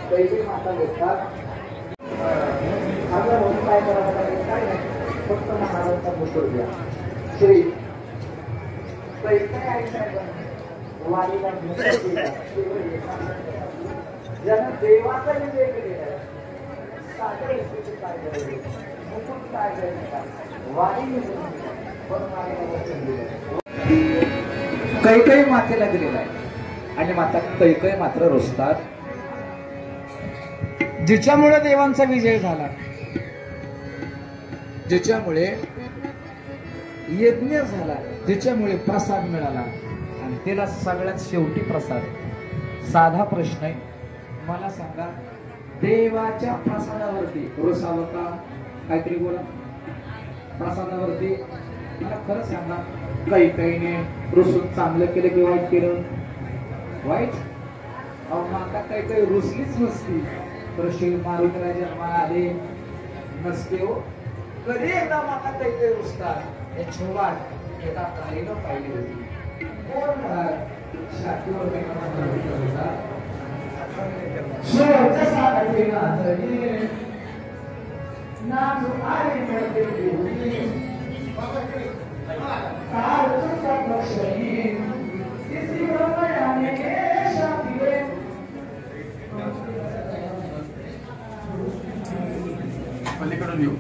पैसे माता घेतात आपल्या म्हणून काय करावं लागेल काय नाही फक्त महाराजांचा मुकुट द्या श्री पैसे आई साहेब वाणीला ज्यानं देवाचा विजय केलेला आहे साखर वस्तूचे काय करायचे मुकुट काय करायचं वाणी कैकई मातेला दिलेला आहे आणि माता कैकई मात्र रुसतात जिच्यामुळे देवांचा विजय झाला जिच्यामुळे यज्ञ झाला जिच्यामुळे प्रसाद मिळाला आणि त्याला सगळ्यात शेवटी प्रसाद साधा प्रश्न आहे मला सांगा देवाच्या प्रसादावरती रुसावं का काहीतरी बोला प्रसादावरती मला खरं सांगा कैकईने रुसून चांगलं केलं की वाईट केलं वाईट अहो माता कैकई रुसलीच नसती तर श्री मारुतीला जन्माला आले नसते हो कधी एकदा माता कैकई रुसतात याची वाट एका काळीनं पाहिली होती कोण शातीवर पलीकडून येऊ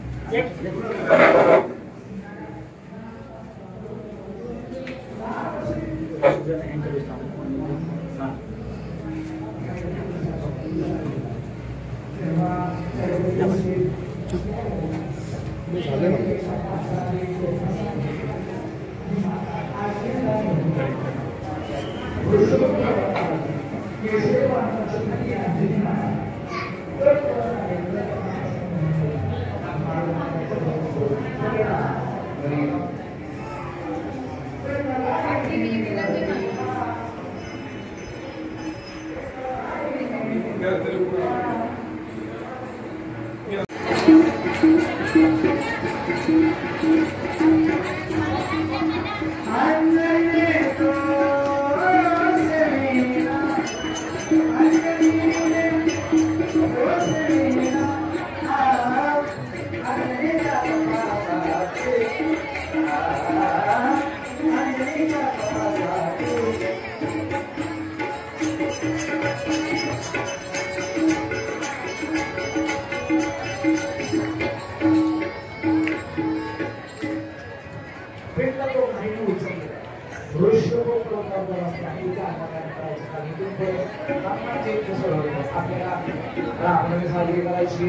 साजरी करायची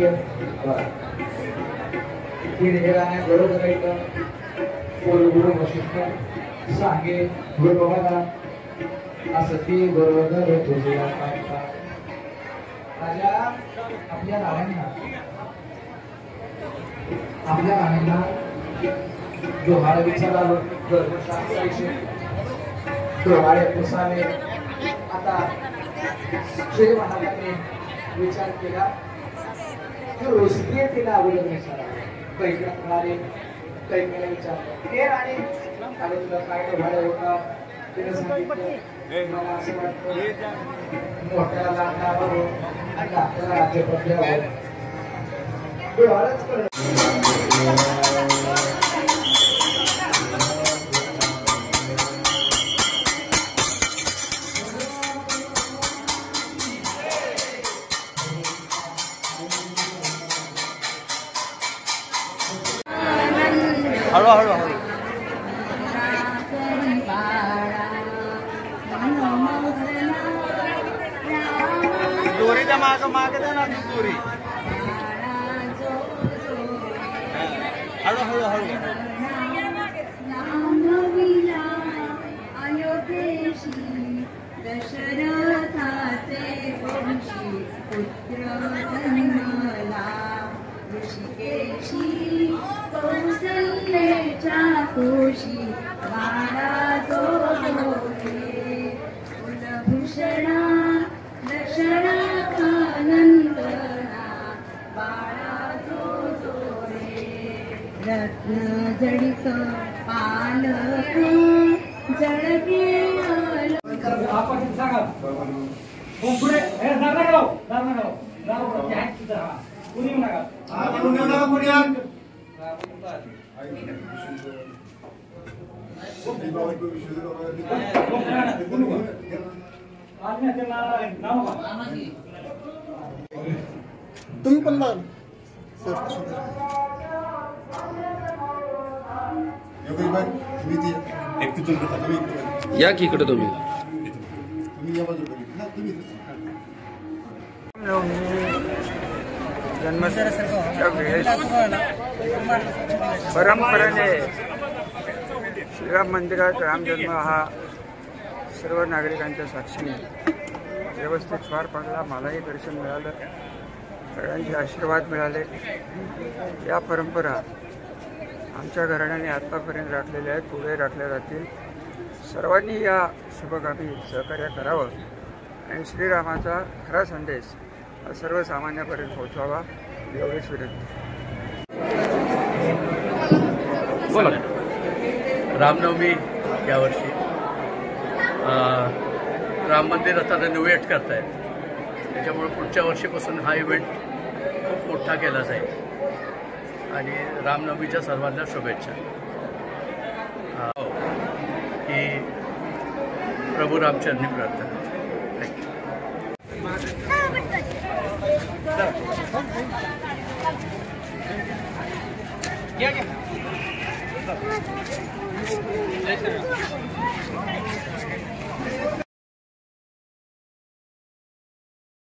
बरोबर गुरु वशिष्ठ सांगे गुरु बघा असं ती बरोबर राजा आपल्या राणींना जोहार विचारावं जोहारे पुसावे आता श्री महाराजांनी विचार केला की रोसलीय तिला अगोदर विचारा कैकेला विचारलं हे राणी अरे तुला काय भाडे होता तिने सांगितलं मला असं वाटतं मोठ्याला लागणार आणि आपल्याला राज्यपद द्यावं हळू हळू हळू दोरीच्या माग मागे द्या ना ती दोरी हळू हळू हळू दशरथाचे वंशी पुत्र जन्मला ऋषिकेशी कौसल्येच्या कुशी बाळा जो कुलभूषणा दशरथानंदना बाळा जो रत्न जडित पालक जळके तुम्ही पण या की इकडे तुम्ही जन्मदिनाच्या वेळेस परंपरेने श्रीराम मंदिरात रामजन्म हा सर्व नागरिकांच्या साक्षीने व्यवस्थित पार पडला. मलाही दर्शन मिळालं, सगळ्यांचे आशीर्वाद मिळाले. या परंपरा आमच्या घराण्याने आत्तापर्यंत राखलेल्या आहेत, पुढे राखल्या जातील. सर्वांनी या शुभकामी सहकार्य करावं आणि श्रीरामाचा खरा संदेश सर्वसामान्यापर्यंत पोहोचवावा एवढीच विनंती. बोला. रामनवमी यावर्षी राम मंदिर आता रिनोव्हेट करतायत, त्याच्यामुळे पुढच्या वर्षीपासून हा इव्हेंट खूप मोठा केला जाईल आणि रामनवमीच्या सर्वांना शुभेच्छा. ही प्रभू रामचरणी प्रार्थना. थँक्यू.